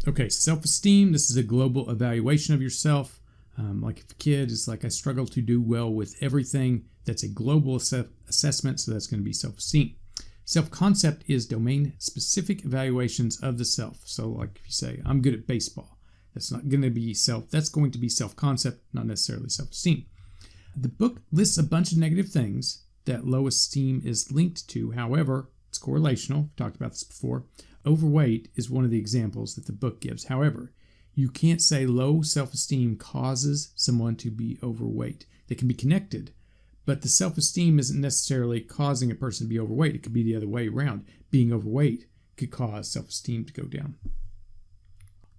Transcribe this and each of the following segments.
Okay, self-esteem. This is a global evaluation of yourself. Like if a kid is like, I struggle to do well with everything, that's a global assessment, so that's going to be self-esteem. Self-concept is domain-specific evaluations of the self. So like if you say, I'm good at baseball, that's going to be self-concept, not necessarily self-esteem. The book lists a bunch of negative things that low esteem is linked to. However, it's correlational. We've talked about this before. Overweight is one of the examples that the book gives. However, you can't say low self-esteem causes someone to be overweight. They can be connected, but the self-esteem isn't necessarily causing a person to be overweight. It could be the other way around. Being overweight could cause self-esteem to go down.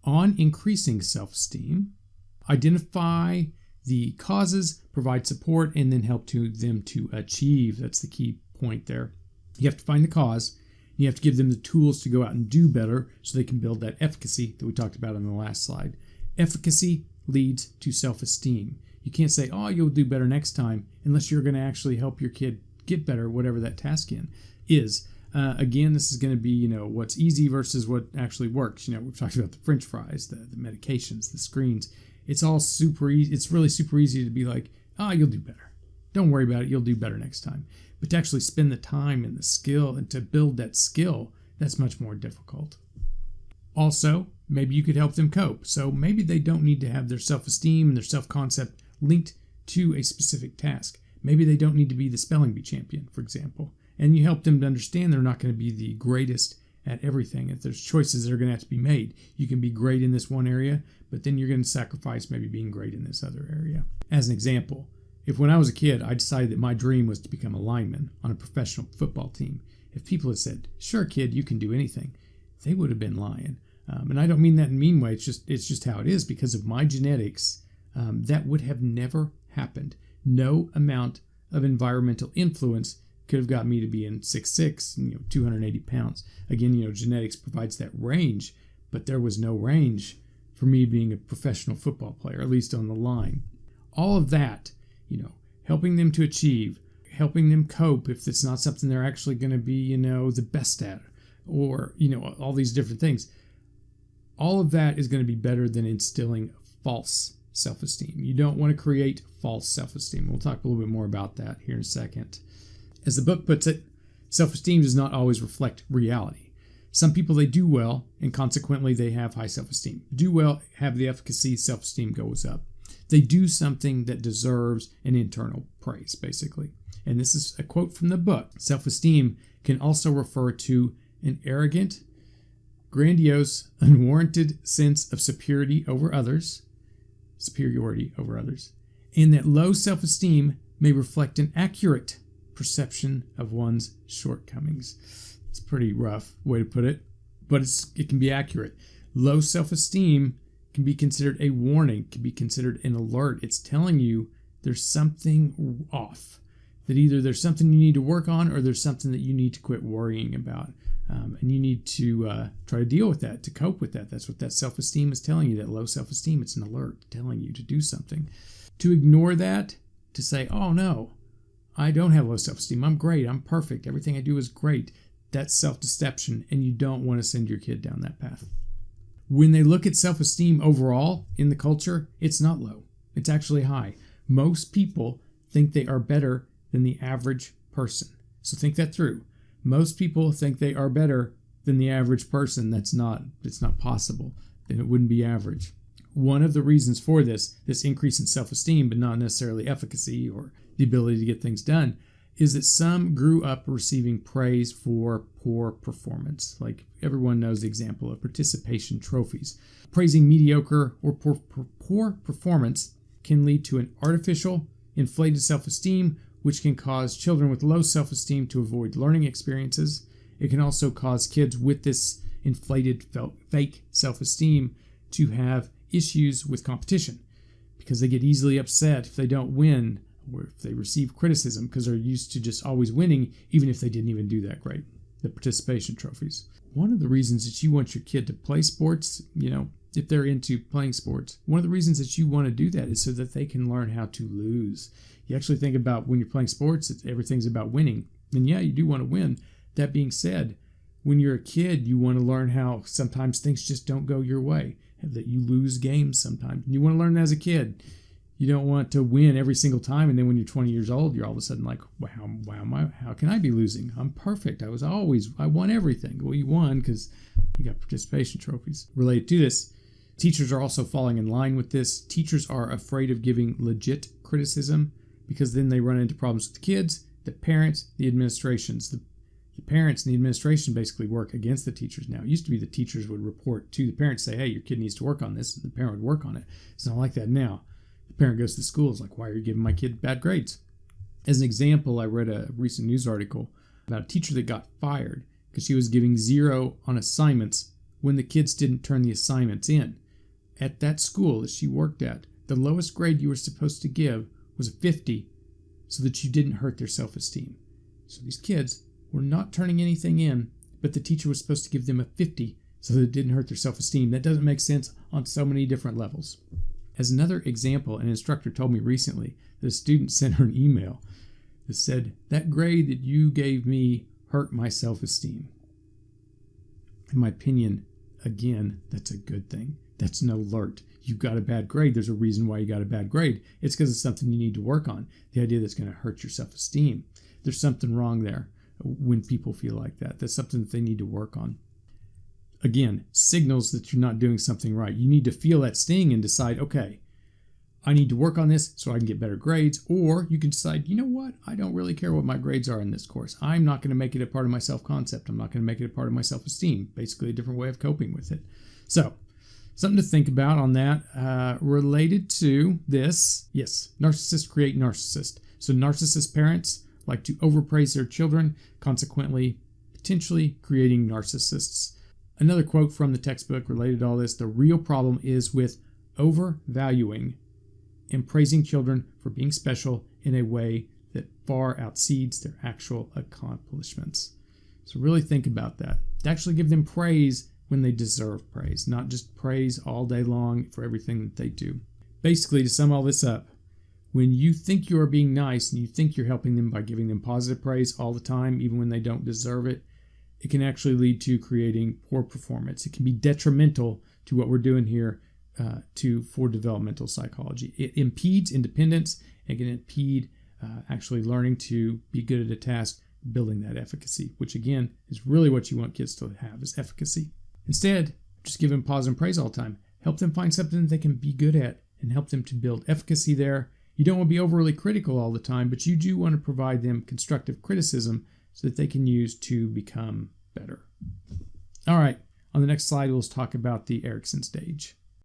On increasing self-esteem, identify the causes, provide support, and then help them to achieve. That's the key point there. You have to find the cause. You have to give them the tools to go out and do better so they can build that efficacy that we talked about on the last slide. Efficacy leads to self-esteem. You can't say, oh, you'll do better next time, unless you're going to actually help your kid get better, whatever that task is. Again, this is going to be, what's easy versus what actually works. We've talked about the French fries, the medications, the screens. It's all super easy. It's really super easy to be like, oh, you'll do better. Don't worry about it. You'll do better next time. But to actually spend the time and the skill and to build that skill, that's much more difficult. Also, maybe you could help them cope. So maybe they don't need to have their self-esteem and their self-concept linked to a specific task. Maybe they don't need to be the spelling bee champion, for example. And you help them to understand they're not going to be the greatest at everything. If there's choices that are going to have to be made, you can be great in this one area, but then you're going to sacrifice maybe being great in this other area. As an example, if when I was a kid, I decided that my dream was to become a lineman on a professional football team, if people had said, sure, kid, you can do anything, they would have been lying. And I don't mean that in a mean way. It's just how it is. Because of my genetics, that would have never happened. No amount of environmental influence could have got me to be in 6'6", 280 pounds. Again, genetics provides that range, but there was no range for me being a professional football player, at least on the line. All of that, helping them to achieve, helping them cope if it's not something they're actually going to be, the best at, or, all these different things. All of that is going to be better than instilling false self-esteem. You don't want to create false self-esteem. We'll talk a little bit more about that here in a second. As the book puts it, self-esteem does not always reflect reality. Some people, they do well, and consequently they have high self-esteem. Do well, have the efficacy, self-esteem goes up. They do something that deserves an internal praise, basically. And this is a quote from the book. Self-esteem can also refer to an arrogant, grandiose, unwarranted sense of superiority over others, and that low self-esteem may reflect an accurate perception of one's shortcomings. It's a pretty rough way to put it, but it can be accurate. Low self-esteem can be considered a warning, can be considered an alert. It's telling you there's something off, that either there's something you need to work on or there's something that you need to quit worrying about. And you need to try to deal with that, to cope with that. That's what that self-esteem is telling you, that low self-esteem. It's an alert telling you to do something. To ignore that, to say, oh no, I don't have low self-esteem. I'm great. I'm perfect. Everything I do is great. That's self-deception, and you don't want to send your kid down that path. When they look at self-esteem overall in the culture, it's not low. It's actually high. Most people think they are better than the average person. So think that through. Most people think they are better than the average person. It's not possible. Then it wouldn't be average. One of the reasons for this increase in self-esteem, but not necessarily efficacy or the ability to get things done, is that some grew up receiving praise for poor performance. Like everyone knows the example of participation trophies. Praising mediocre or poor performance can lead to an artificial, inflated self-esteem, which can cause children with low self-esteem to avoid learning experiences. It can also cause kids with this inflated, fake self-esteem to have issues with competition because they get easily upset if they don't win or if they receive criticism because they're used to just always winning, even if they didn't even do that great. The participation trophies. One of the reasons that you want your kid to play sports, if they're into playing sports, one of the reasons that you want to do that is so that they can learn how to lose. You actually think about when you're playing sports, everything's about winning. And yeah, you do want to win. That being said, When you're a kid, you want to learn how sometimes things just don't go your way, that you lose games sometimes. You want to learn that as a kid. You don't want to win every single time, and then when you're 20 years old, you're all of a sudden like, how can I be losing? I'm perfect. I won everything. Well, you won because you got participation trophies. Related to this, teachers are also falling in line with this. Teachers are afraid of giving legit criticism because then they run into problems with the kids, the parents, the administrations. The parents and the administration basically work against the teachers now. It used to be the teachers would report to the parents, say, hey, your kid needs to work on this, and the parent would work on it. It's not like that now. The parent goes to the school, is like, why are you giving my kid bad grades? As an example, I read a recent news article about a teacher that got fired because she was giving 0 on assignments when the kids didn't turn the assignments in. At that school that she worked at, the lowest grade you were supposed to give was a 50 so that you didn't hurt their self-esteem. So these kids were not turning anything in, but the teacher was supposed to give them a 50 so that it didn't hurt their self-esteem. That doesn't make sense on so many different levels. As another example, an instructor told me recently that a student sent her an email that said, that grade that you gave me hurt my self-esteem. In my opinion, again, that's a good thing. That's an alert. You got a bad grade. There's a reason why you got a bad grade. It's because it's something you need to work on. The idea that's going to hurt your self-esteem. There's something wrong there when people feel like that. That's something that they need to work on. Again, signals that you're not doing something right. You need to feel that sting and decide, okay, I need to work on this so I can get better grades. Or you can decide, you know what? I don't really care what my grades are in this course. I'm not going to make it a part of my self-concept. I'm not going to make it a part of my self-esteem. Basically, a different way of coping with it. So, something to think about on that. Related to this, yes, narcissists create narcissists. So narcissist parents like to overpraise their children, consequently, potentially creating narcissists. Another quote from the textbook related to all this, the real problem is with overvaluing and praising children for being special in a way that far exceeds their actual accomplishments. So really think about that. To actually give them praise when they deserve praise, not just praise all day long for everything that they do. Basically, to sum all this up, when you think you are being nice and you think you're helping them by giving them positive praise all the time, even when they don't deserve it, it can actually lead to creating poor performance. It can be detrimental to what we're doing here for developmental psychology. It impedes independence and can impede actually learning to be good at a task, building that efficacy, which again is really what you want kids to have, is efficacy. Instead, just give them positive praise all the time. Help them find something that they can be good at and help them to build efficacy there. You don't want to be overly critical all the time, but you do want to provide them constructive criticism so that they can use to become better. All right, on the next slide, we'll talk about the Erikson stage.